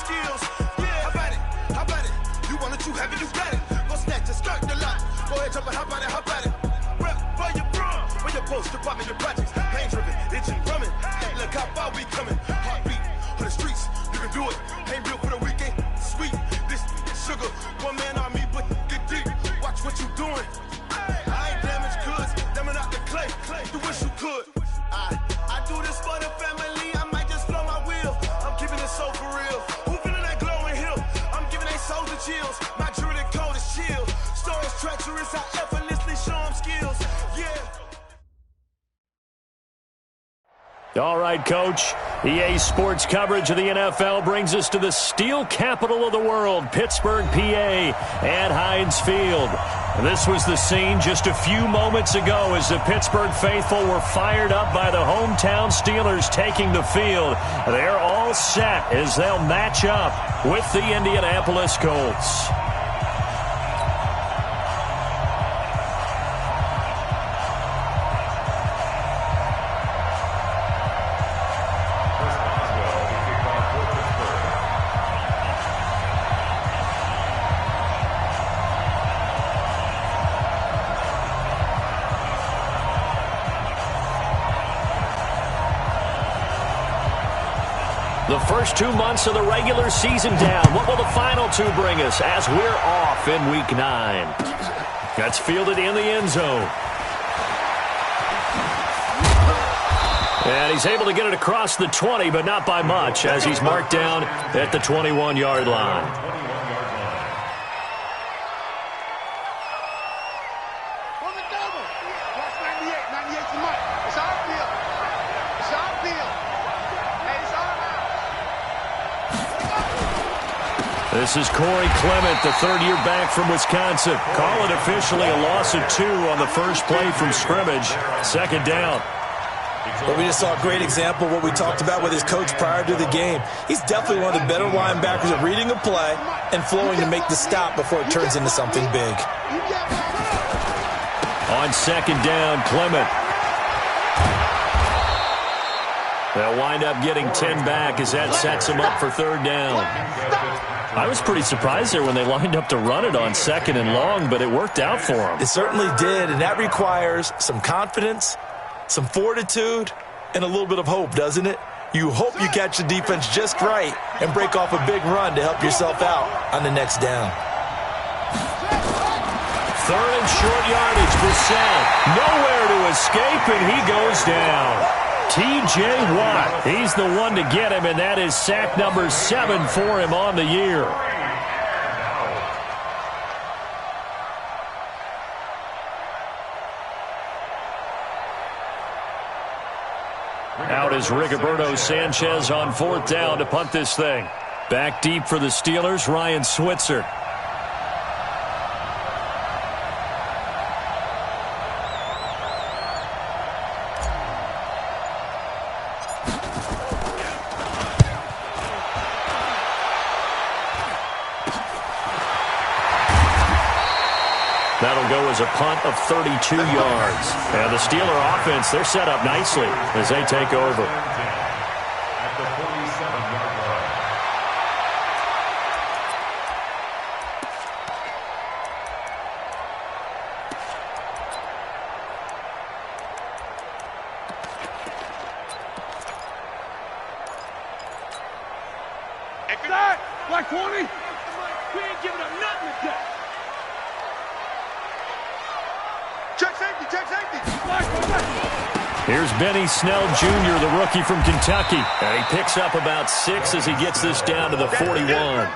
skills. Yeah, how about it? How about it? You want it, you have it, you got it. Go snatch it, skirt the lot. Go ahead, jump it, how about it? How about it? Rep where you from? Where your post, department, your projects. Pain driven, itching, drumming. Hey, look how far we coming. Heartbeat on the streets, you can do it. Ain't built for the weekend. Sweet, this sugar. One man army, but get deep. Watch what you doing. I ain't damaged goods, damn out the clay. You wish you could. I do this for the family. I might just blow my wheel. I'm keeping it so for real. Who feeling that glowing hill? I'm giving they souls the chills. My jewelry code is chill. Stories treacherous, I effortlessly show them skills. Yeah. All right, Coach. EA Sports coverage of the NFL brings us to the steel capital of the world, Pittsburgh, PA, at Heinz Field. This was the scene just a few moments ago as the Pittsburgh faithful were fired up by the hometown Steelers taking the field. They're all set as they'll match up with the Indianapolis Colts. The first 2 months of the regular season down. What will the final two bring us as we're off in Week 9? That's fielded in the end zone. And he's able to get it across the 20, but not by much, as he's marked down at the 21-yard line. This is Corey Clement, the third-year back from Wisconsin. Call it officially a loss of 2 on the first play from scrimmage. Second down. Well, we just saw a great example of what we talked about with his coach prior to the game. He's definitely one of the better linebackers at reading a play and flowing to make the stop before it turns into something big. On second down, Clement. They'll wind up getting 10 back as that sets him up for third down. I was pretty surprised there when they lined up to run it on second and long, but it worked out for them. It certainly did, and that requires some confidence, some fortitude, and a little bit of hope, doesn't it? You hope you catch the defense just right and break off a big run to help yourself out on the next down. Third and short yardage for Seth. Nowhere to escape, and he goes down. T.J. Watt, he's the one to get him, and that is sack number 7 for him on the year. Out is Rigoberto Sanchez on fourth down to punt this thing. Back deep for the Steelers, Ryan Switzer. That'll go as a punt of 32 yards. And the Steeler offense, they're set up nicely as they take over. At the 47-yard line. Exact! Black 20! We ain't giving up nothing today! Check safety, check safety! Here's Benny Snell Jr., the rookie from Kentucky. And he picks up about 6 as he gets this down to the 41.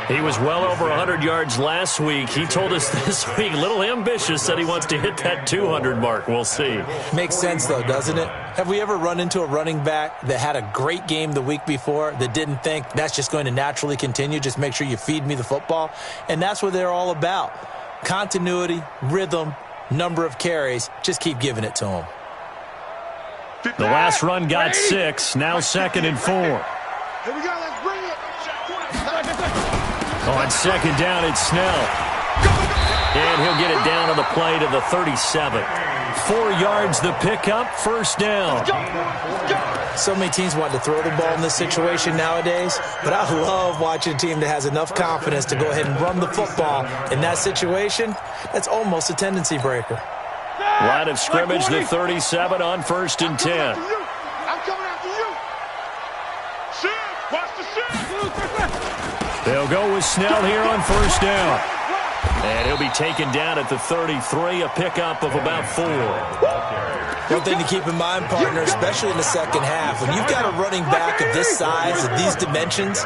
He was well over 100 yards last week. He told us this week, a little ambitious, that he wants to hit that 200 mark. We'll see. Makes sense, though, doesn't it? Have we ever run into a running back that had a great game the week before that didn't think that's just going to naturally continue? Just make sure you feed me the football. And that's what they're all about. Continuity, rhythm, number of carries. Just keep giving it to them. The last run got 6. Now second and 4. Here we go, let's bring it! On second down, it's Snell. And he'll get it down on the play to the 37. 4 yards the pickup, first down. So many teams want to throw the ball in this situation nowadays, but I love watching a team that has enough confidence to go ahead and run the football. In that situation, that's almost a tendency breaker. Line of scrimmage, the 37 on 1st and 10. I'm coming after you. Shit, watch the shit. They'll go with Snell here on 1st down. And he'll be taken down at the 33, a pickup of about 4. One thing to keep in mind, partner, especially in the second half, when you've got a running back of this size, of these dimensions,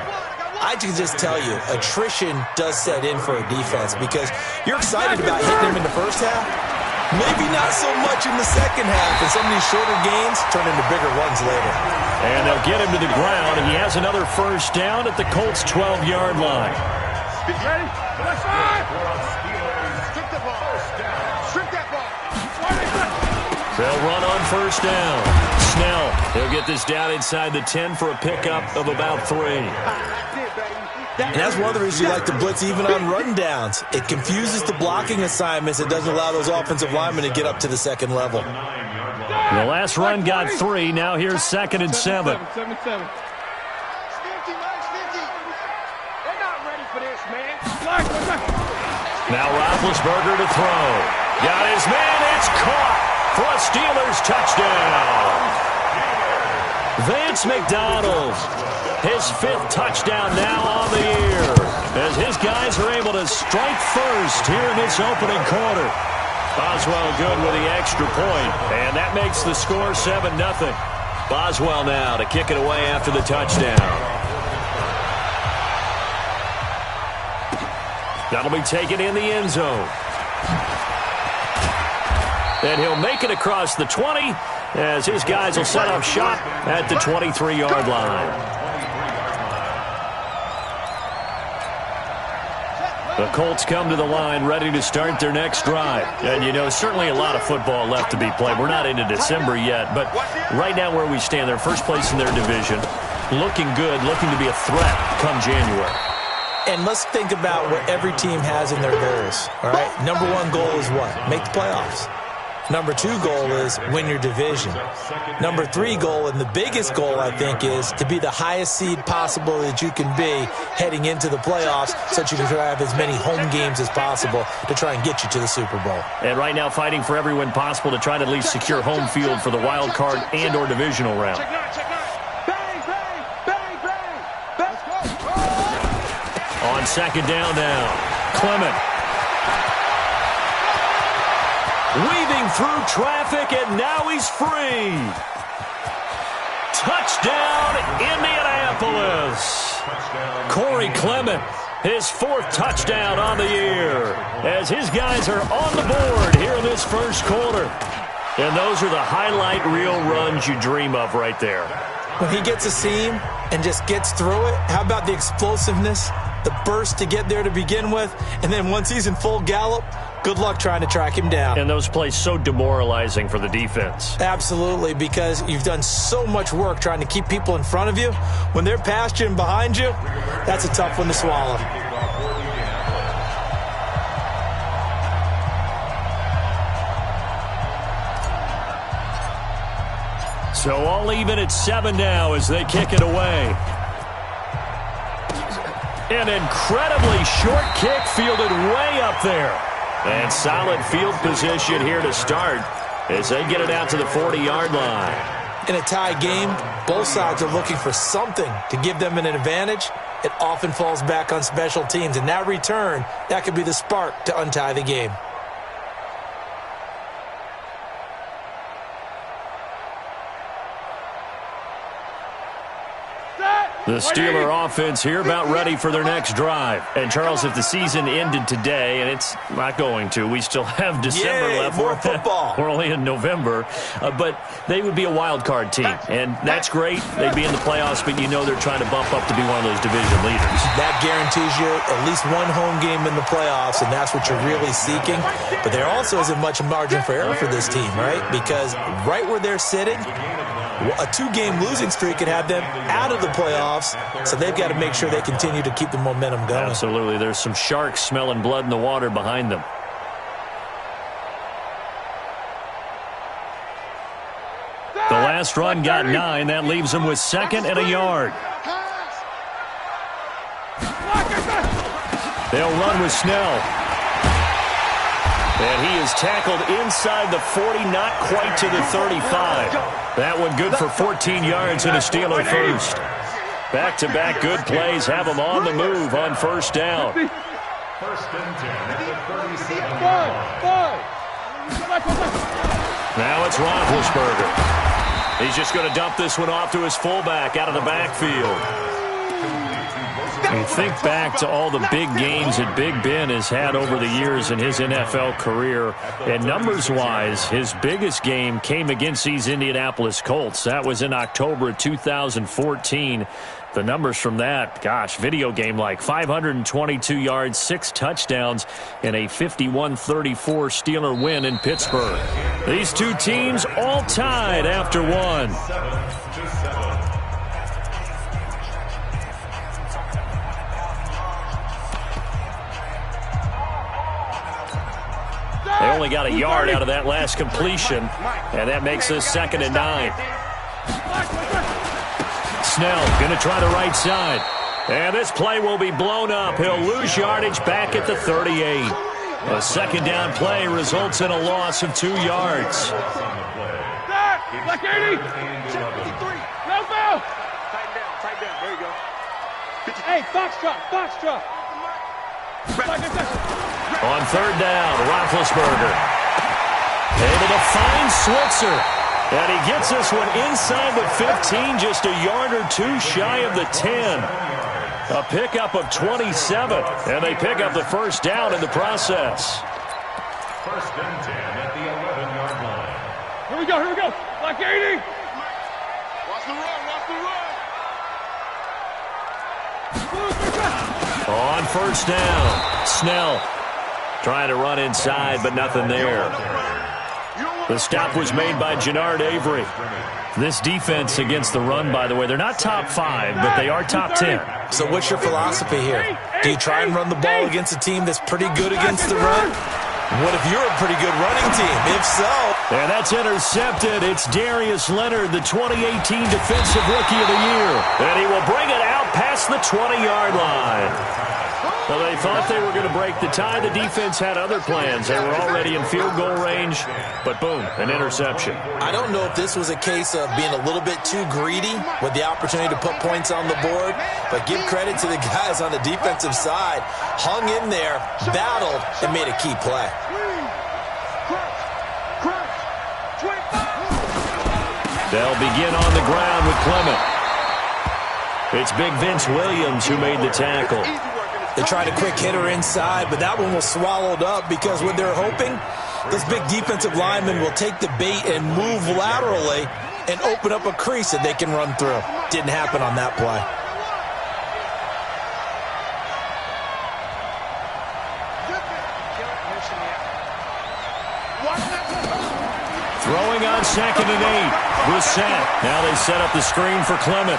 I can just tell you, attrition does set in for a defense because you're excited about hitting him in the first half. Maybe not so much in the second half, and some of these shorter gains turn into bigger runs later. And they'll get him to the ground, and he has another first down at the Colts' 12-yard line. Get ready. That's fine. Strip the ball. Strip that ball. They'll run on 1st down. Snell, he'll get this down inside the 10 for a pickup of about 3. And that's one of the reasons you like to blitz even on run downs. It confuses the blocking assignments. It doesn't allow those offensive linemen to get up to the second level. The last run got 3. Now here's 2nd and 7. Now Roethlisberger to throw. Got his man. It's caught for a Steelers touchdown. Vance McDonald, his 5th touchdown now on the year, as his guys are able to strike first here in this opening quarter. Boswell good with the extra point, and that makes the score 7-0. Boswell now to kick it away after the touchdown. That'll be taken in the end zone. And he'll make it across the 20 as his guys will set up shop at the 23-yard line. The Colts come to the line ready to start their next drive. And, you know, certainly a lot of football left to be played. We're not into December yet, but right now where we stand, they're first place in their division, looking good, looking to be a threat come January. And let's think about what every team has in their goals, all right? Number 1 goal is what? Make the playoffs. Number 2 goal is win your division. Number 3 goal, and the biggest goal, I think, is to be the highest seed possible that you can be heading into the playoffs so that you can try to have as many home games as possible to try and get you to the Super Bowl. And right now fighting for every win possible to try to at least secure home field for the wild card and or divisional round. On 2nd down now, Clement. Weaving through traffic, and now he's free. Touchdown, Indianapolis. Corey Clement, his 4th touchdown on the year, as his guys are on the board here in this first quarter. And those are the highlight reel runs you dream of right there. When he gets a seam and just gets through it, how about the explosiveness, the burst to get there to begin with, and then once he's in full gallop, good luck trying to track him down. And those plays so demoralizing for the defense. Absolutely, because you've done so much work trying to keep people in front of you. When they're past you and behind you, that's a tough one to swallow. So all even at 7 now as they kick it away. An incredibly short kick fielded way up there. And solid field position here to start as they get it out to the 40-yard line. In a tie game, both sides are looking for something to give them an advantage. It often falls back on special teams. And that return, that could be the spark to untie the game. The Steeler offense here about ready for their next drive. And, Charles, if the season ended today, and it's not going to, we still have December left. More football. We're only in November. But they would be a wild card team. And that's great. They'd be in the playoffs, but you know they're trying to bump up to be one of those division leaders. That guarantees you at least one home game in the playoffs, and that's what you're really seeking. But there also isn't much margin for error for this team, right? Because right where they're sitting, a 2-game losing streak could have them out of the playoffs, so they've got to make sure they continue to keep the momentum going. Absolutely. There's some sharks smelling blood in the water behind them. last run got 9. That leaves him with 2nd and a yard. They'll run with Snell. And he is tackled inside the 40, not quite to the 35. That one good for 14 yards and a Steeler first. Back-to-back good plays have him on the move on first down. First and 10 at the 37. Now it's Roethlisberger. He's just going to dump this one off to his fullback out of the backfield. You think back to all the big games that Big Ben has had over the years in his NFL career, and numbers-wise, his biggest game came against these Indianapolis Colts. That was in October of 2014. The numbers from that, gosh, video game-like, 522 yards, 6 touchdowns, and a 51-34 Steeler win in Pittsburgh. These two teams all tied after one. 7-7. They only got a yard out of that last completion, and that makes this 2nd and 9. Snell going to try the right side. And this play will be blown up. He'll lose yardage back at the 38. A 2nd down play results in a loss of 2 yards. Black 80. No foul. Tighten down. There you go. Hey, foxtrot. On 3rd down, Roethlisberger able to find Switzer. And he gets this one inside the 15, just a yard or 2 shy of the 10. A pickup of 27, and they pick up the first down in the process. First and 10 at the 11-yard line. Here we go. Black 80. Watch the run. On first down, Snell trying to run inside, but nothing there. The stop was made by Jannard Avery. This defense against the run, by the way, they're not top 5, but they are top 10. So what's your philosophy here? Do you try and run the ball against a team that's pretty good against the run? What if you're a pretty good running team? If so... And that's intercepted. It's Darius Leonard, the 2018 Defensive Rookie of the Year. And he will bring it out past the 20-yard line. Well, they thought they were going to break the tie. The defense had other plans. They were already in field goal range, but boom, an interception. I don't know if this was a case of being a little bit too greedy with the opportunity to put points on the board, but give credit to the guys on the defensive side. Hung in there, battled, and made a key play. They'll begin on the ground with Clement. It's Big Vince Williams who made the tackle. They tried a quick hitter inside, but that one was swallowed up because what they're hoping, those big defensive linemen will take the bait and move laterally and open up a crease that they can run through. Didn't happen on that play. Throwing on 2nd and 8. Brissett. Now they set up the screen for Clement.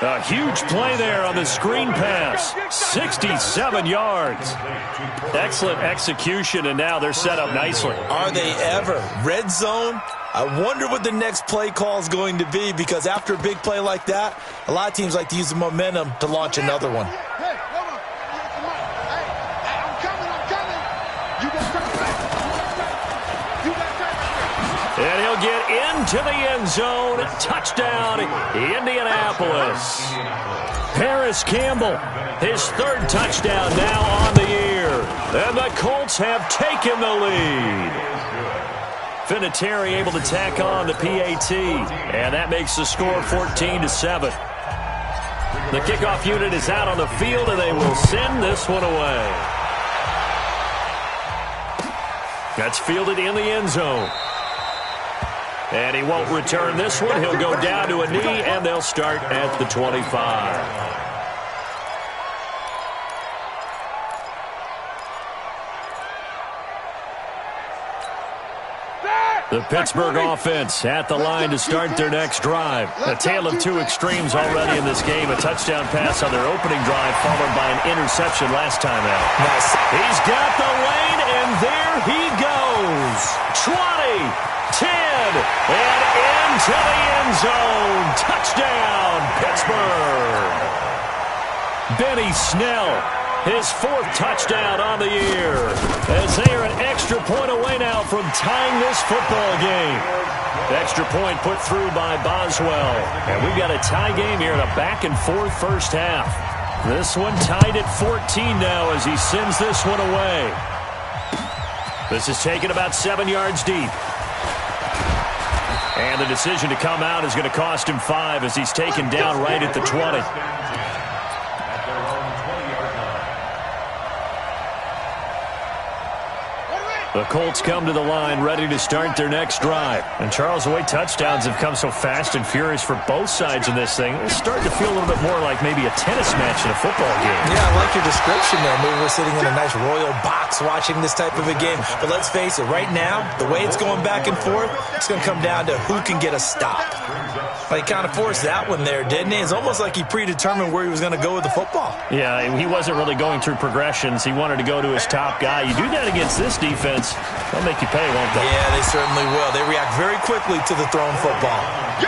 A huge play there on the screen pass. 67 yards. Excellent execution, and now they're set up nicely. Are they ever? Red zone? I wonder what the next play call is going to be, because after a big play like that, a lot of teams like to use the momentum to launch another one. And he'll get into the end zone. Touchdown, Indianapolis. Paris Campbell, his 3rd touchdown now on the year. And the Colts have taken the lead. Vinatieri able to tack on the PAT. And that makes the score 14-7. The kickoff unit is out on the field, and they will send this one away. That's fielded in the end zone. And he won't return this one. He'll go down to a knee, and they'll start at the 25. The Pittsburgh offense at the line to start their next drive. A tale of two extremes already in this game. A touchdown pass on their opening drive followed by an interception last time out. Nice. He's got the lane, and there he goes. 20, 10, and into the end zone. Touchdown, Pittsburgh. Benny Snell, his fourth touchdown on the year, as they are an extra point away now from tying this football game. Extra point put through by Boswell. And we've got a tie game here in a back-and-forth first half. This one tied at 14 now as he sends this one away. This is taken about 7 yards deep. And the decision to come out is going to cost him 5 as he's taken down right at the 20. The Colts come to the line ready to start their next drive. And, Charles, the way touchdowns have come so fast and furious for both sides in this thing, it's starting to feel a little bit more like maybe a tennis match in a football game. Yeah, I like your description there. Maybe we're sitting in a nice royal box watching this type of a game. But let's face it, right now, the way it's going back and forth, it's going to come down to who can get a stop. But he kind of forced that one there, didn't he? It's almost like he predetermined where he was going to go with the football. Yeah, he wasn't really going through progressions. He wanted to go to his top guy. You do that against this defense, they'll make you pay, won't they? Yeah, they certainly will. They react very quickly to the thrown football.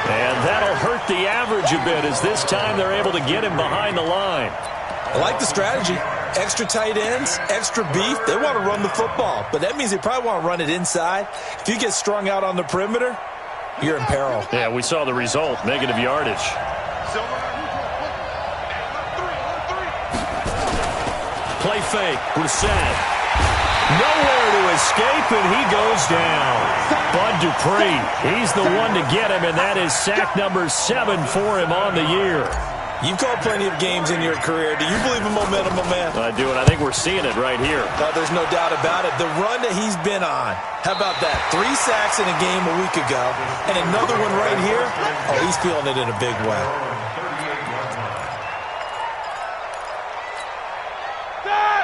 And that'll hurt the average a bit as this time they're able to get him behind the line. I like the strategy. Extra tight ends, extra beef. They want to run the football, but that means they probably want to run it inside. If you get strung out on the perimeter, you're in peril. Yeah, we saw the result, negative yardage. Play fake, Brissett. Nowhere to escape, and he goes down. Bud Dupree, he's the one to get him, and that is sack number 7 for him on the year. You've called plenty of games in your career. Do you believe in momentum, my man? I do, and I think we're seeing it right here. There's no doubt about it. The run that he's been on. How about that? 3 sacks in a game a week ago, and another one right here. Oh, he's feeling it in a big way.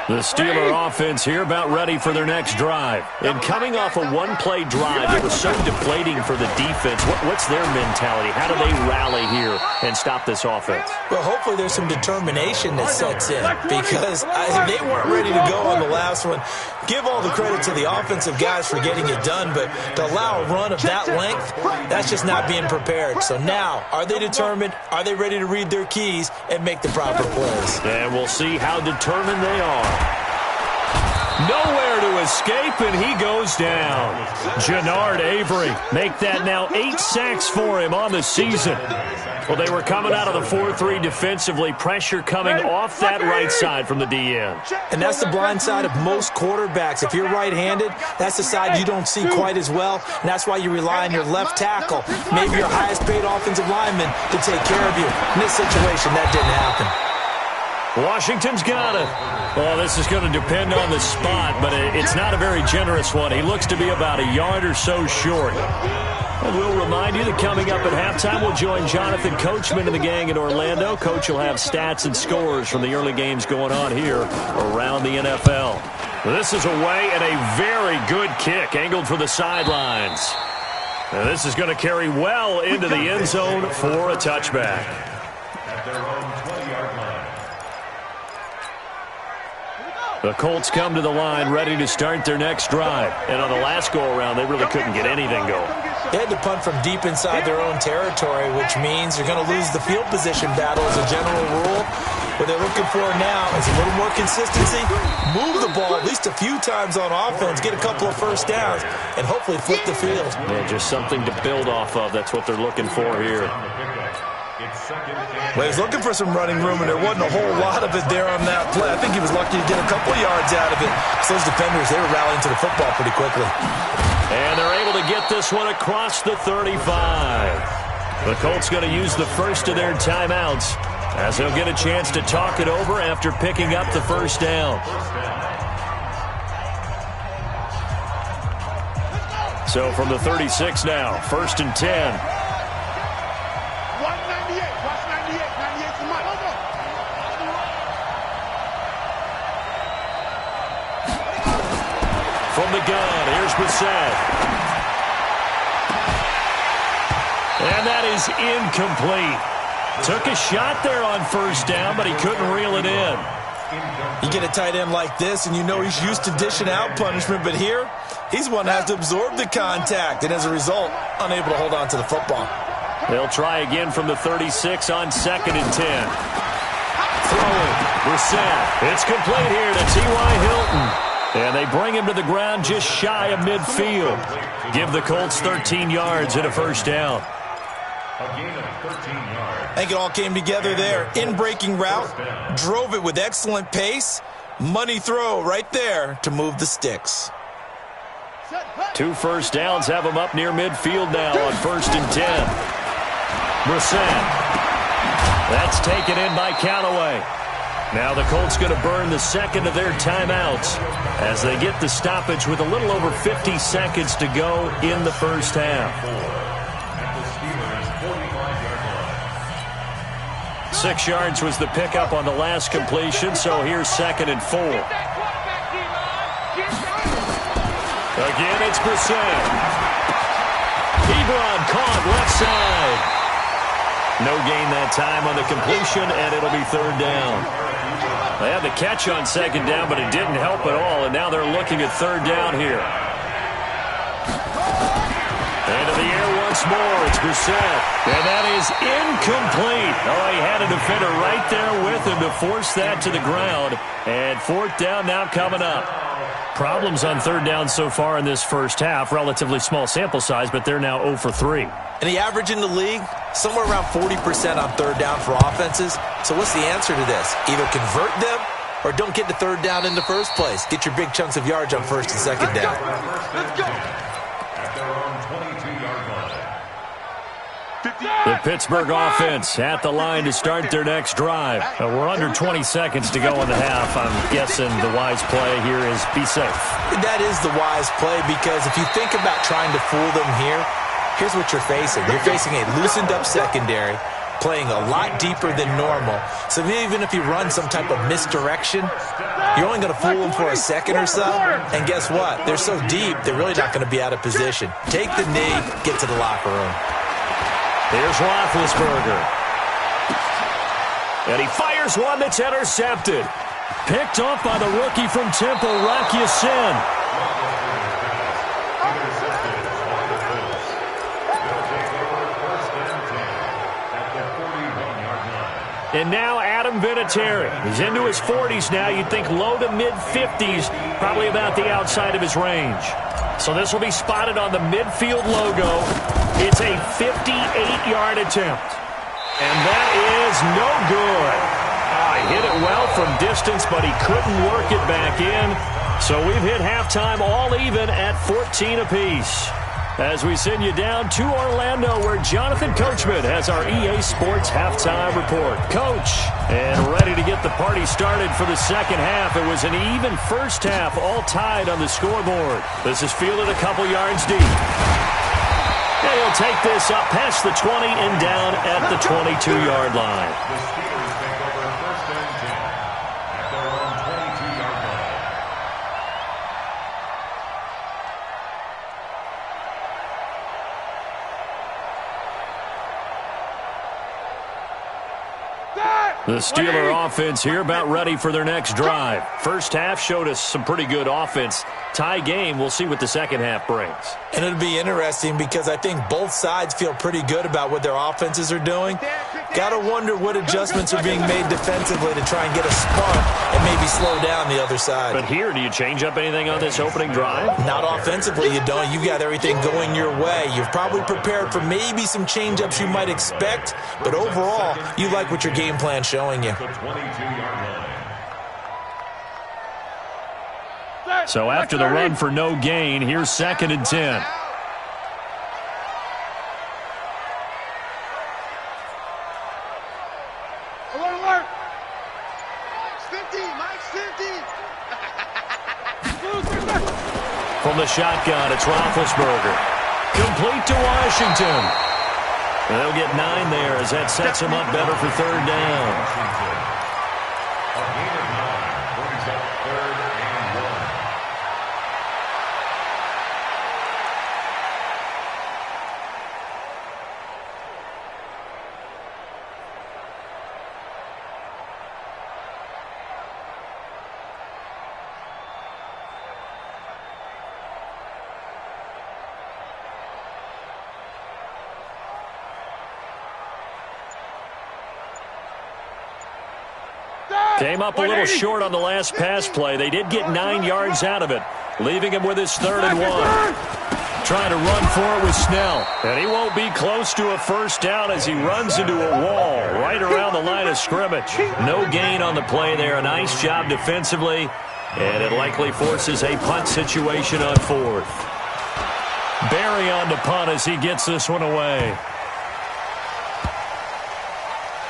The Steeler offense here about ready for their next drive. And coming off a one-play drive, it was so deflating for the defense. What's their mentality? How do they rally here and stop this offense? Well, hopefully there's some determination that sets in because they weren't ready to go on the last one. Give all the credit to the offensive guys for getting it done, but to allow a run of that length, that's just not being prepared. So now, are they determined? Are they ready to read their keys and make the proper plays? And we'll see how determined they are. Nowhere to escape, and he goes down. Jannard Avery make that now 8 sacks for him on the season. Well, they were coming out of the 4-3 defensively. Pressure coming off that right side from the DN. And that's the blind side of most quarterbacks. If you're right-handed, that's the side you don't see quite as well. And that's why you rely on your left tackle, maybe your highest-paid offensive lineman, to take care of you. In this situation, that didn't happen. Washington's got it. Well, this is going to depend on the spot, but it's not a very generous one. He looks to be about a yard or so short. And we'll remind you that coming up at halftime, we'll join Jonathan Coachman and the gang in Orlando. Coach will have stats and scores from the early games going on here around the NFL. This is away and a very good kick, angled for the sidelines. And this is going to carry well into the end zone for a touchback. At their own 20-yard line. The Colts come to the line ready to start their next drive. And on the last go-around, they really couldn't get anything going. They had to punt from deep inside their own territory, which means they're going to lose the field position battle as a general rule. What they're looking for now is a little more consistency, move the ball at least a few times on offense, get a couple of first downs, and hopefully flip the field. Yeah, just something to build off of. That's what they're looking for here. Well, he was looking for some running room, and there wasn't a whole lot of it there on that play. I think he was lucky to get a couple yards out of it. So those defenders, they were rallying to the football pretty quickly. And they're able to get this one across the 35. The Colts going to use the first of their timeouts as they'll get a chance to talk it over after picking up the first down. So from the 36 now, 1st and 10. From the gun, here's Brissett. And that is incomplete. Took a shot there on first down, but he couldn't reel it in. You get a tight end like this, and you know he's used to dishing out punishment, but here, he's one that has to absorb the contact, and as a result, unable to hold on to the football. They'll try again from the 36 on 2nd and 10. Throwing, Brissett. It's complete here to T.Y. Hilton. And they bring him to the ground just shy of midfield. Give the Colts 13 yards and a first down. A gain of 13 yards. I think it all came together there. In-breaking route, drove it with excellent pace. Money throw right there to move the sticks. 2 first downs have him up near midfield now on 1st and 10. Brissett. That's taken in by Callaway. Now the Colts going to burn the second of their timeouts as they get the stoppage with a little over 50 seconds to go in the first half. 6 yards was the pickup on the last completion, so here's 2nd and 4. Again, it's Brissett. Ebron caught left side. No gain that time on the completion, and it'll be 3rd down. They had the catch on 2nd down, but it didn't help at all, and now they're looking at 3rd down here. Into the air once more, it's Brissett. And that is incomplete. Oh, he had a defender right there with him to force that to the ground. And 4th down now coming up. Problems on 3rd down so far in this first half. Relatively small sample size, but they're now 0 for 3. And the average in the league, somewhere around 40% on 3rd down for offenses. So what's the answer to this? Either convert them or don't get to 3rd down in the first place. Get your big chunks of yards on 1st and 2nd down. Let's go. At their own 22-yard line. The Pittsburgh offense at the line to start their next drive. We're under 20 seconds to go in the half. I'm guessing the wise play here is be safe. That is the wise play because if you think about trying to fool them here, here's what you're facing. You're facing a loosened-up secondary, playing a lot deeper than normal. So even if you run some type of misdirection, you're only going to fool them for a second or so. And guess what? They're so deep, they're really not going to be out of position. Take the knee, get to the locker room. Here's Roethlisberger. And he fires one that's intercepted. Picked off by the rookie from Temple, Rocky Sin. And now Adam Vinatieri. He's into his 40s now. You'd think low to mid-50s, probably about the outside of his range. So this will be spotted on the midfield logo. It's a 58-yard attempt. And that is no good. He hit it well from distance, but he couldn't work it back in. So we've hit halftime all even at 14 apiece. As we send you down to Orlando, where Jonathan Coachman has our EA Sports halftime report. Coach, and ready to get the party started for the second half. It was an even first half, all tied on the scoreboard. This is fielded a couple yards deep. And he'll take this up past the 20 and down at the 22-yard line. The Steelers take over 1st and 10 at their own 22-yard line. The Steeler offense here about ready for their next drive. First half showed us some pretty good offense. Tie game, we'll see what the second half brings. And it'll be interesting because I think both sides feel pretty good about what their offenses are doing. Got to wonder what adjustments are being made defensively to try and get a spark and maybe slow down the other side. But here, do you change up anything on this opening drive? Not offensively, you don't. You got everything going your way. You've probably prepared for maybe some change-ups you might expect, but overall, you like what your game plan's showing you. The 22-yard line. So after the run for no gain, here's 2nd and 10. From the shotgun, it's Roethlisberger. Complete to Washington. And they'll get 9 there as that sets him up better for 3rd down. A gain of 9 brings up 3rd and 1. Came up a little short on the last pass play. They did get 9 yards out of it, leaving him with his 3rd and 1. Trying to run for it with Snell. And he won't be close to a first down as he runs into a wall right around the line of scrimmage. No gain on the play there. A nice job defensively. And it likely forces a punt situation on 4th. Barry on to punt as he gets this one away.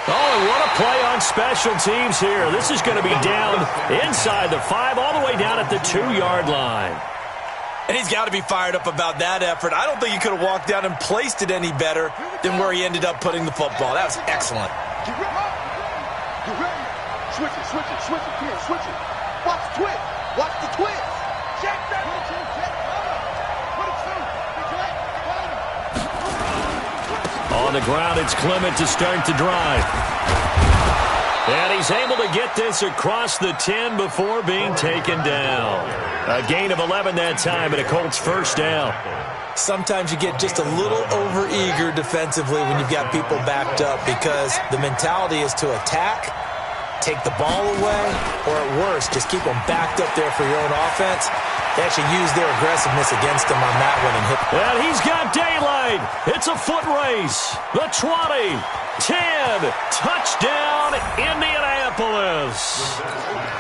Oh, and what a play on special teams here. This is going to be down inside the 5, all the way down at the 2-yard line. And he's got to be fired up about that effort. I don't think he could have walked down and placed it any better than where he ended up putting the football. That was excellent. Get ready. Switch it, here, switch it. Watch the twist. Watch the twist. Check that. On the ground, it's Clement to start the drive. And he's able to get this across the 10 before being taken down. A gain of 11 that time, and a Colts first down. Sometimes you get just a little over-eager defensively when you've got people backed up because the mentality is to attack, take the ball away, or at worst, just keep them backed up there for your own offense. They actually use their aggressiveness against him on that one and hit. And he's got daylight. It's a foot race. The 20, 10, touchdown, Indianapolis.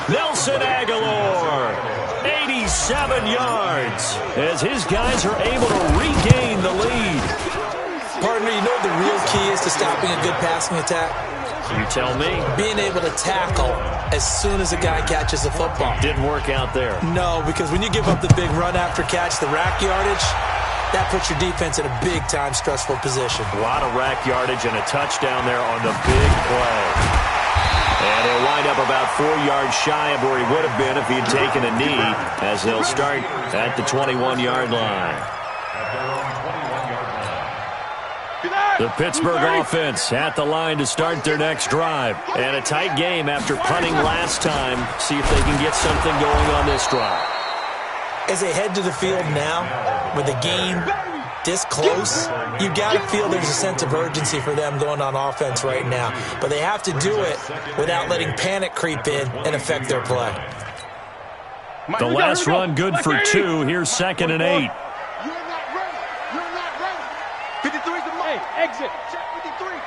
Nelson Aguilar, 87 yards, as his guys are able to regain the lead. Partner, you know what the real key is to stopping a good passing attack? You tell me. Being able to tackle as soon as a guy catches the football. Didn't work out there. No, because when you give up the big run after catch, the rack yardage, that puts your defense in a big-time stressful position. A lot of rack yardage and a touchdown there on the big play. And he'll wind up about 4 yards shy of where he would have been if he had taken a knee, as they'll start at the 21-yard line. The Pittsburgh offense at the line to start their next drive. And a tight game after punting last time. See if they can get something going on this drive. As they head to the field now, with the game this close, you've got to feel there's a sense of urgency for them going on offense right now. But they have to do it without letting panic creep in and affect their play. The last run good for 2. Here's 2nd and 8. Exit. Check 53.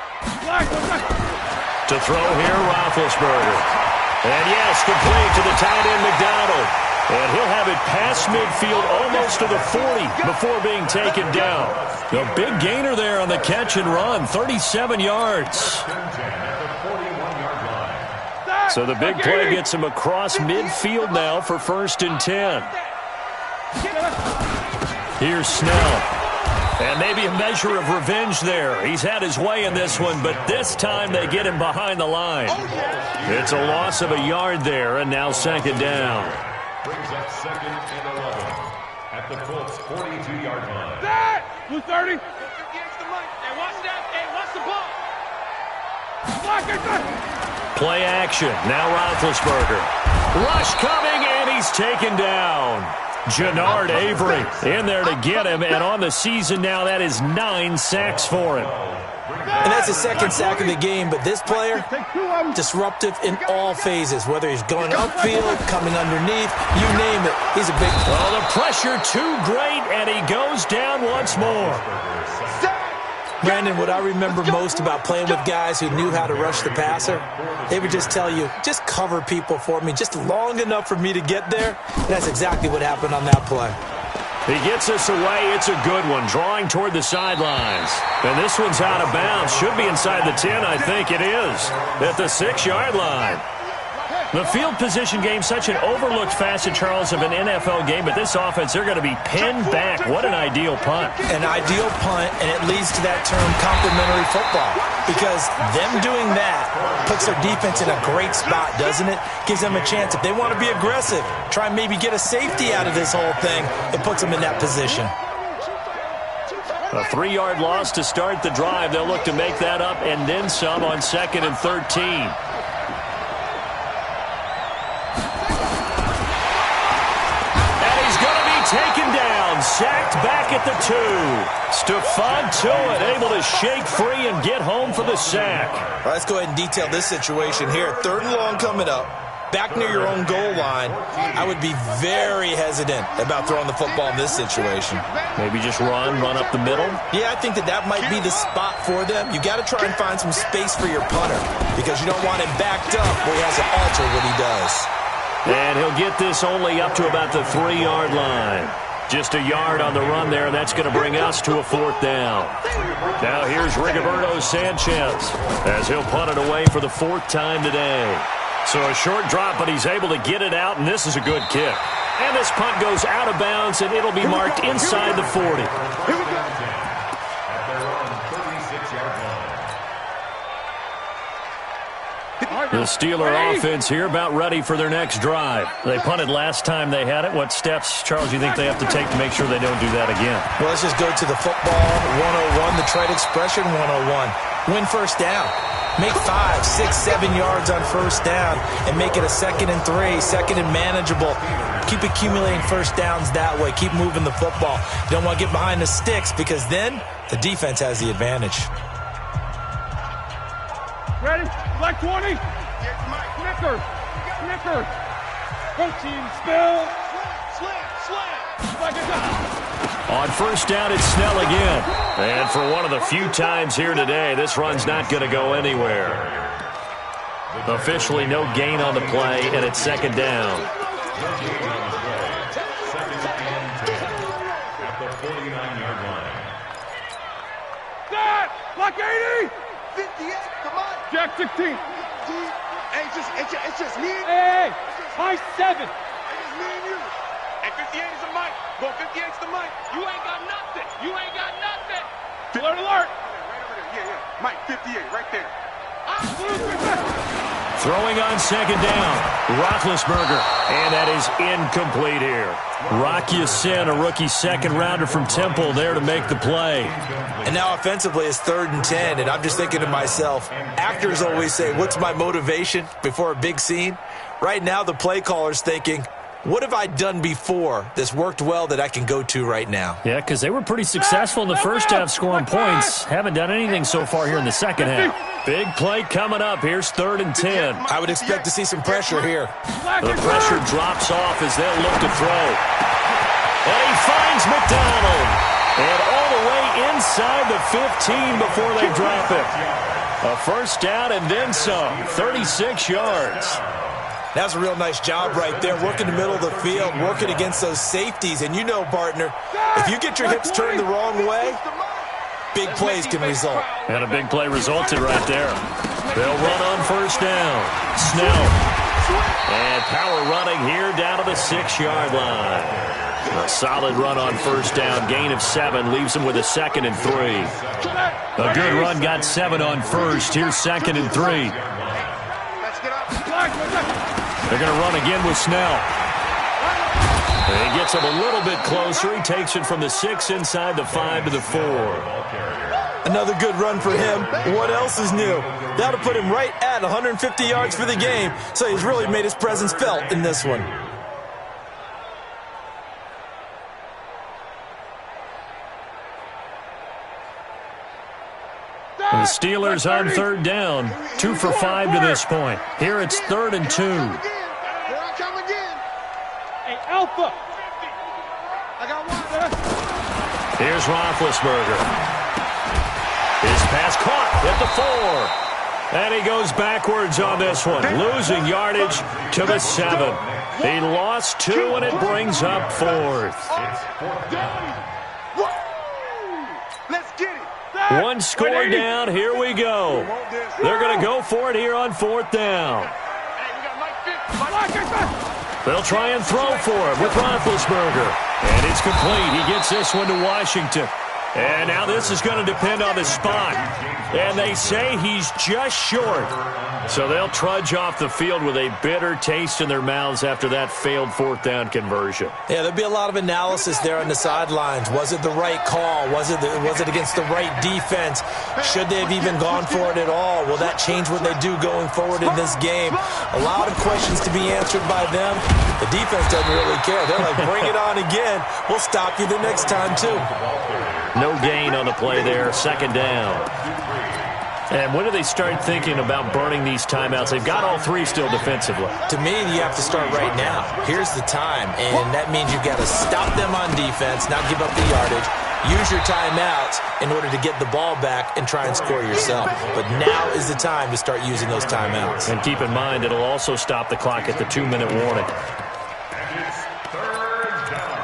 To throw here, Roethlisberger. And yes, complete to the tight end, McDonald. And he'll have it past midfield almost to the 40 before being taken down. A big gainer there on the catch and run, 37 yards. So the big play gets him across midfield now for 1st and 10. Here's Snell. And maybe a measure of revenge there. He's had his way in this one, but this time they get him behind the line. It's a loss of a yard there, and now 2nd down. Brings up 2nd and 11 at the Colts 42-yard line. That! 230. Hey, watch that. Hey, watch the ball. Play action. Now Roethlisberger. Rush coming, and he's taken down. Jannard Avery in there to get him, and on the season now, that is 9 sacks for him. And that's the 2nd sack of the game, but this player, disruptive in all phases, whether he's going upfield, coming underneath, you name it, he's a big player. Well, the pressure too great, and he goes down once more. Brandon, what I remember most about playing with guys who knew how to rush the passer, they would just tell you, just cover people for me, just long enough for me to get there. And that's exactly what happened on that play. He gets us away. It's a good one, drawing toward the sidelines. And this one's out of bounds. Should be inside the 10, I think it is, at the 6-yard line. The field position game, such an overlooked facet, Charles, of an NFL game, but this offense, they're going to be pinned back. What an ideal punt. An ideal punt, and it leads to that term complementary football, because them doing that puts their defense in a great spot, doesn't it? Gives them a chance. If they want to be aggressive, try and maybe get a safety out of this whole thing, it puts them in that position. A 3-yard loss to start the drive. They'll look to make that up and then some on 2nd and 13. Taken down, sacked back at the 2. Stephon Tuitt able to shake free and get home for the sack. All right, let's go ahead and detail this situation here. 3rd and long coming up. Back near your own goal line, I would be very hesitant about throwing the football in this situation. Maybe just run up the middle? Yeah, I think that might be the spot for them. You got to try and find some space for your punter because you don't want him backed up where he has to alter what he does. And he'll get this only up to about the 3-yard line. Just a yard on the run there, and that's going to bring us to a 4th down. Now here's Rigoberto Sanchez as he'll punt it away for the 4th time today. So a short drop, but he's able to get it out, and this is a good kick. And this punt goes out of bounds, and it'll be marked inside the 40. Here we go. At their own 36-yard line. The Steeler offense here about ready for their next drive. They punted last time they had it. What steps, Charles, you think they have to take to make sure they don't do that again? Well, let's just go to the football 101, the trade expression 101. Win first down. Make 5, 6, 7 yards on first down and make it a 2nd and 3, 2nd and manageable. Keep accumulating first downs that way. Keep moving the football. You don't want to get behind the sticks because then the defense has the advantage. Ready? Black 20. Snickers. Snickers. Protein spill. Slam. On first down, it's Snell again. And for one of the few times here today, this run's not going to go anywhere. Officially no gain on the play, and it's 2nd down. At the 49-yard line. That! Black 80! 58, come on. Jack 16. Hey, it's just me. Hey! High 7. It's me and you. Hey, 58 is the mic. Go 58 is the mic. You ain't got nothing. You ain't got nothing. Alert, alert. Right over there. Yeah. Mike, 58, right there. Throwing on 2nd down, Roethlisberger, and that is incomplete here. Rock Ya-Sin, a rookie 2nd-rounder from Temple, there to make the play. And now offensively it's 3rd and 10, and I'm just thinking to myself, actors always say, what's my motivation before a big scene? Right now the play caller's thinking, what have I done before that's worked well that I can go to right now? Yeah, because they were pretty successful in the first half scoring points. Haven't done anything so far here in the second half. Big play coming up. Here's 3rd and 10. I would expect to see some pressure here. The pressure drops off as they'll look to throw. And he finds McDonald. And all the way inside the 15 before they drop it. A first down and then some. 36 yards. That's a real nice job right there, working the middle of the field, working against those safeties. And you know, partner, if you get your hips turned the wrong way, big plays can result. And a big play resulted right there. They'll run on first down. Snell. And power running here down to the 6-yard line. A solid run on first down. Gain of 7 leaves them with a 2nd and 3. A good run got 7 on first. Here's 2nd and 3. They're going to run again with Snell. And he gets him a little bit closer. He takes it from the 6 inside the 5 to the 4. Another good run for him. What else is new? That'll put him right at 150 yards for the game. So he's really made his presence felt in this one. The Steelers on 3rd down. 2 for 5 to this point. Here it's 3rd and 2. Hey, Alpha. I got one. Here's Roethlisberger. His pass caught at the 4. And he goes backwards on this one, losing yardage to the 7. He lost 2, and it brings up 4th. Let's get it. One score down. Here we go. They're going to go for it here on 4th down. They'll try and throw for it with Roethlisberger. And it's complete. He gets this one to Washington. And now this is going to depend on the spot. And they say he's just short. So they'll trudge off the field with a bitter taste in their mouths after that failed 4th down conversion. Yeah, there'll be a lot of analysis there on the sidelines. Was it the right call? Was it against the right defense? Should they have even gone for it at all? Will that change what they do going forward in this game? A lot of questions to be answered by them. The defense doesn't really care. They're like, bring it on again. We'll stop you the next time, too. No gain on the play there. Second down. And when do they start thinking about burning these timeouts? They've got all three still defensively. To me, you have to start right now. Here's the time, and that means you've got to stop them on defense, not give up the yardage, use your timeouts in order to get the ball back and try and score yourself. But now is the time to start using those timeouts. And keep in mind, it'll also stop the clock at the 2-minute warning. And it's third down.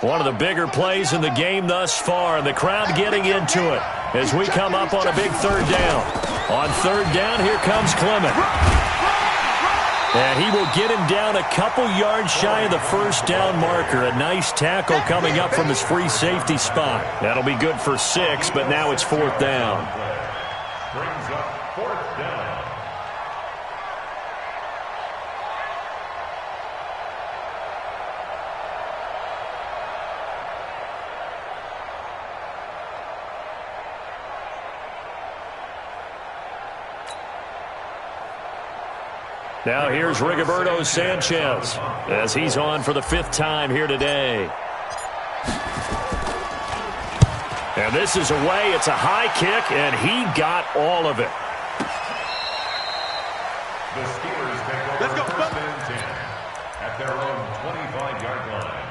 One of the bigger plays in the game thus far, and the crowd getting into it as we come up on a big third down. On third down, here comes Clement. And he will get him down a couple yards shy of the first down marker. A nice tackle coming up from his free safety spot. That'll be good for 6, but now it's fourth down. Brings up fourth down. Now here's Rigoberto Sanchez as he's on for the 5th time here today. And this is away. It's a high kick, and he got all of it. The Steelers take over first and 10 at their own 25-yard line.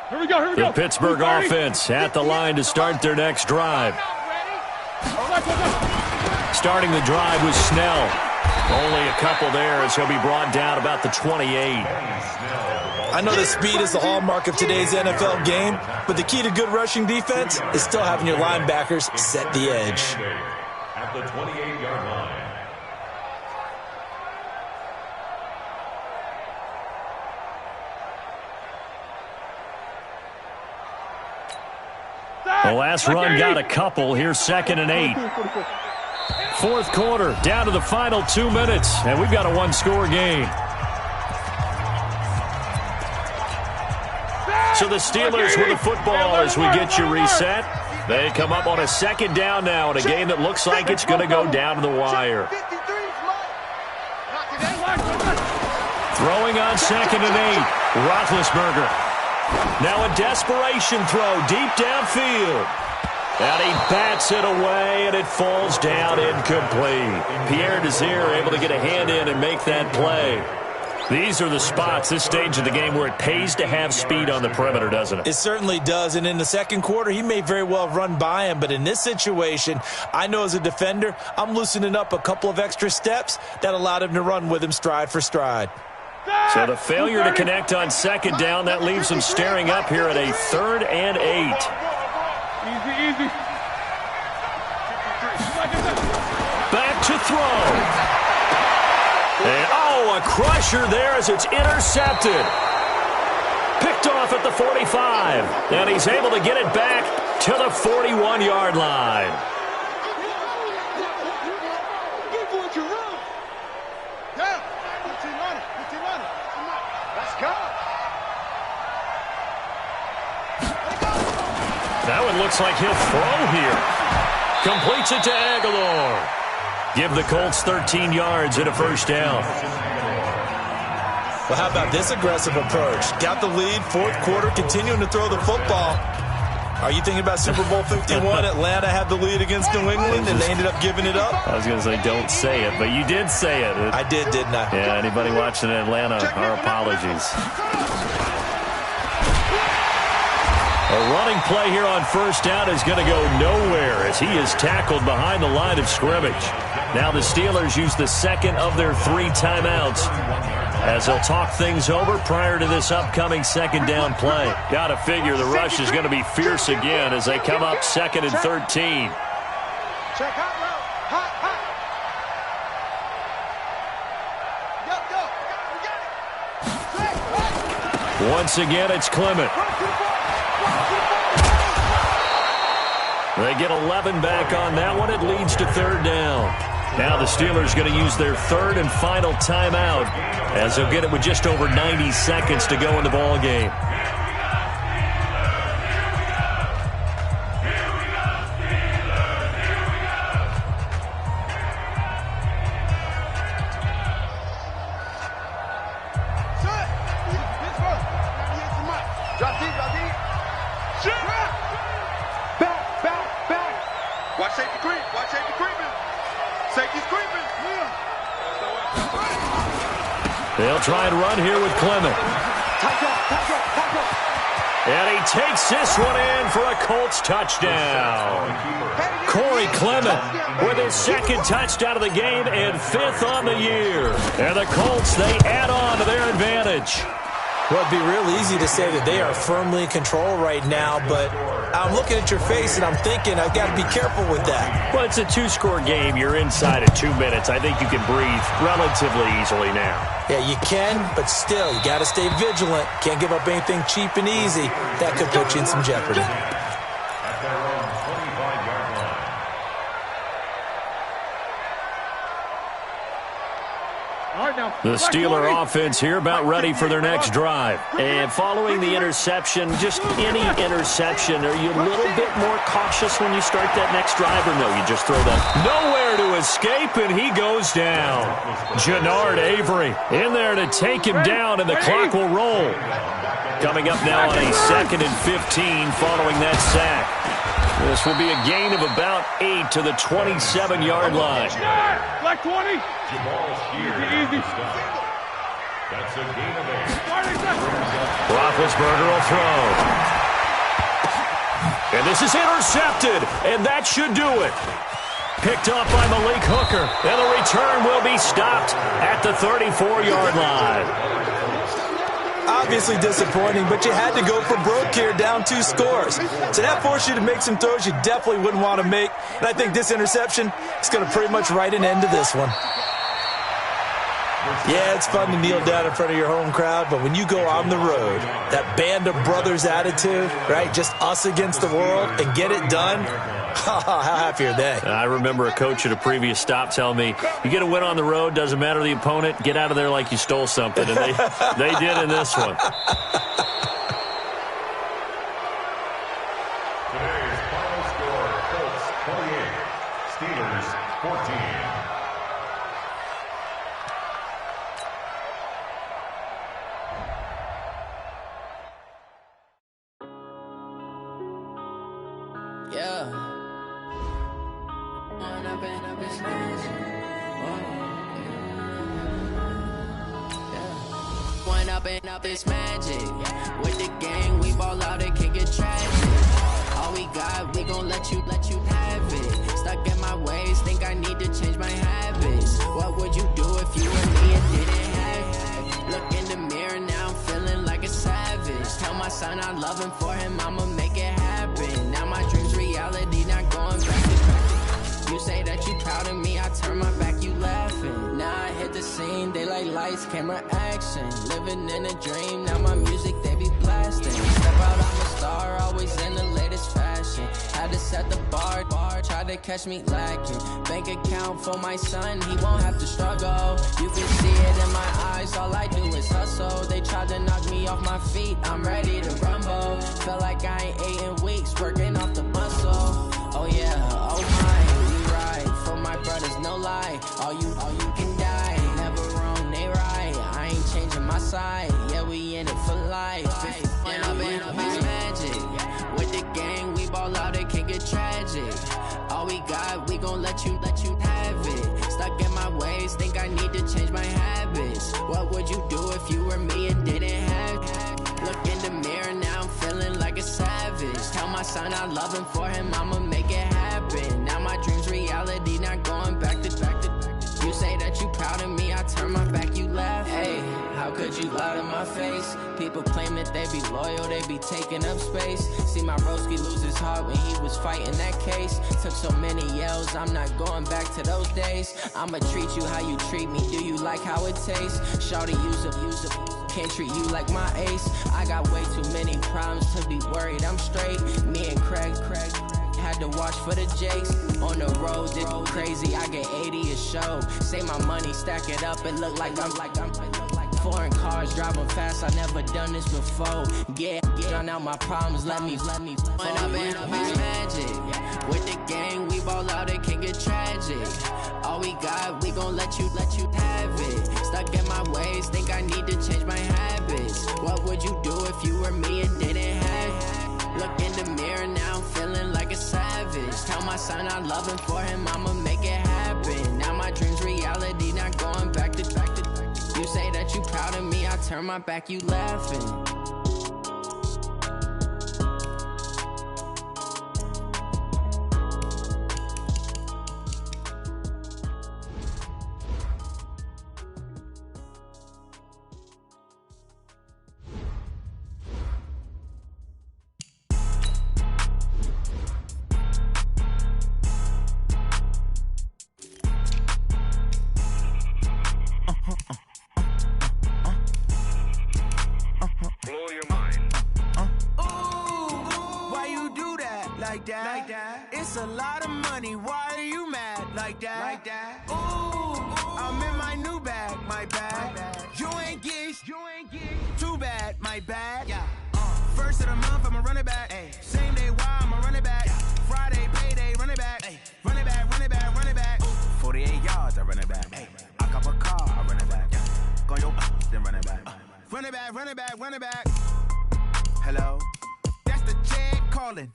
Here we go, here we go. The Pittsburgh offense at the line to start their next drive. Starting the drive was Snell. Only a couple there as he'll be brought down about the 28. I know that speed is the hallmark of today's NFL game, but the key to good rushing defense is still having your linebackers set the edge. At the 28-yard line. The last run got a couple. Here's 2nd and 8. Fourth quarter, down to the final 2 minutes, and we've got a one-score game. So the Steelers with the football as we get you reset. They come up on a 2nd down now in a game that looks like it's going to go down to the wire. Throwing on 2nd and 8, Roethlisberger. Now a desperation throw deep downfield. And he bats it away, and it falls down incomplete. Pierre Desir able to get a hand in and make that play. These are the spots, this stage of the game, where it pays to have speed on the perimeter, doesn't it? It certainly does, and in the second quarter, he may very well run by him, but in this situation, I know as a defender, I'm loosening up a couple of extra steps that allowed him to run with him stride for stride. So the failure to connect on 2nd down, that leaves him staring up here at a 3rd and 8. Easy. Back to throw. And, a crusher there as it's intercepted. Picked off at the 45. And he's able to get it back to the 41-yard line. That one looks like he'll throw here. Completes it to Aguilar. Give the Colts 13 yards and a first down. Well, how about this aggressive approach? Got the lead, fourth quarter, continuing to throw the football. Are you thinking about Super Bowl 51? Atlanta had the lead against New England, and they ended up giving it up? I was going to say, don't say it, but you did say it. I did, didn't I? Yeah, anybody watching in Atlanta, our apologies. A running play here on first down is going to go nowhere as he is tackled behind the line of scrimmage. Now the Steelers use the 2nd of their 3 timeouts as they'll talk things over prior to this upcoming 2nd down play. Got to figure the rush is going to be fierce again as they come up 2nd and 13. Check hot route. Hot. Go. Once again, it's Clement. They get 11 back on that one. It leads to 3rd down. Now the Steelers going to use their third and final timeout as they'll get it with just over 90 seconds to go in the ball game. Watch safety creep. Watch safety creeping. Safety's creeping. They'll try and run here with Clement. And he takes this one in for a Colts touchdown. Corey Clement with his second touchdown of the game and fifth on the year. And the Colts, they add on to their advantage. Well, it'd be real easy to say that they are firmly in control right now, but I'm looking at your face and I'm thinking I've got to be careful with that. Well, it's a two-score game. You're inside of 2 minutes. I think you can breathe relatively easily now. Yeah, you can, but still, you got to stay vigilant. Can't give up anything cheap and easy. That could put you in some jeopardy. The Steeler offense here about ready for their next drive. And following the interception, just any interception, are you a little bit more cautious when you start that next drive, or no, you just throw that? Nowhere to escape, and he goes down. Jannard Avery in there to take him down, and the clock will roll. Coming up now on a 2nd and 15 following that sack. This will be a gain of about 8 to the 27-yard line. Like 20. Easy. That's a gain of 8. Roethlisberger will throw. And this is intercepted, and that should do it. Picked up by Malik Hooker, and the return will be stopped at the 34-yard line. Obviously disappointing, but you had to go for broke here, down 2 scores. So that forced you to make some throws you definitely wouldn't want to make. And I think this interception is going to pretty much write an end to this one. Yeah, it's fun to kneel down in front of your home crowd, but when you go on the road, that band of brothers attitude, right, just us against the world, and get it done, how happy are they? I remember a coach at a previous stop telling me, you get a win on the road, doesn't matter the opponent, get out of there like you stole something. And they did in this one. Today's final score, Colts 28, Steelers 14. Yeah. One up and up is magic. With the gang, we ball out and kick it tragic. All we got, we gon' let you have it. Stuck in my ways, think I need to change my habits. What would you do if you were me and didn't have it? Look in the mirror now, I'm feeling like a savage. Tell my son I love him, for him I'ma make it happen. Now my dreams reality, not going back to back. You say that you proud of me, I turn my back, you laughing. Now I hit the scene, they like lights, camera, action. Living in a dream, now my music, they be blasting. Step out, I'm a star, always in the latest fashion. Had to set the bar, try to catch me lacking. Bank account for my son, he won't have to struggle. You can see it in my eyes, all I do is hustle. They tried to knock me off my feet, I'm ready to rumble. Felt like I ain't ate in weeks, working off the muscle. Oh yeah, oh my, we ride for my brothers, no lie. All you can die, never wrong, they right. I ain't changing my side, yeah, we in it for life. And I've been magic. With the gang, we ball out, it can get tragic. All we got, we gon' let you have it. Stuck in my ways, think I need to change my habits. What would you do if you were me and didn't have it? Look in the mirror, now I'm feeling like a savage. Tell my son I love him, for him I'ma make it happen. Now my dreams reality, not going back to back to back. You say that you proud of me, I turn my back, you laugh. Hey, how could you lie to my face? People claim that they be loyal, they be taking up space. See my broski lose his heart when he was fighting that case. Took so many yells, I'm not going back to those days. I'ma treat you how you treat me, do you like how it tastes? Shawty, use up, can't treat you like my ace. I got way too many problems to be worried, I'm straight. Me and Craig had to watch for the jakes. On the road, it crazy, I get 80 a show. Say my money, stack it up, it look like I'm foreign cars, driving fast, I never done this before. Yeah, drown out my problems, let me When I've been magic. With the gang, we ball out, it can get tragic. All we got, we gon' let you have it. Stuck in my ways, think I need to change my habits. What would you do if you were me and didn't have it? Look in the mirror now, feeling like a savage. Tell my son I love him, for him I'ma make it happen. Now my dream's reality, not going back to. You say that you proud of me, I turn my back, you laughing. It's a lot of money, why are you mad like that? Ooh, I'm in my new bag, my bad. You ain't geeks, too bad, my bad. First of the month, I'ma run it back. Same day, why I'ma run it back. Friday, payday, run it back. Run it back, run it back, run it back. 48 yards, I run it back. I cop a car, I run it back. Go your then run it back. Run it back, run it back, run it back. Hello? That's the jag calling.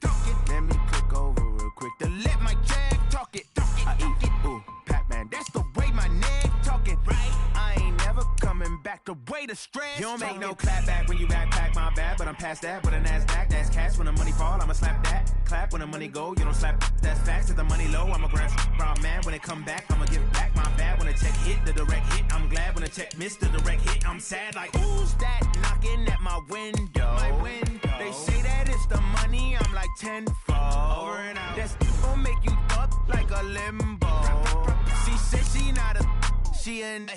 Let me click over real quick to let my jag talk it. I eat it, ooh, Pac-Man. That's the way my neck talking. Right? I ain't never coming back the way the stress. You don't make no clap back when you backpack, my bad. But I'm past that with a NASDAQ. That's cash when the money fall, I'ma slap that. Clap when the money go, you don't slap. That's facts. If the money low, I'ma grab brown man. When it come back, I'ma give back my bad. When the check hit, the direct hit. I'm glad when the check missed the direct hit. I'm sad like, who's that knocking at my window? My window. They say that it's the money, I'm like tenfold. Over and out. That's gon' make you up like a limbo. She said she not a, she an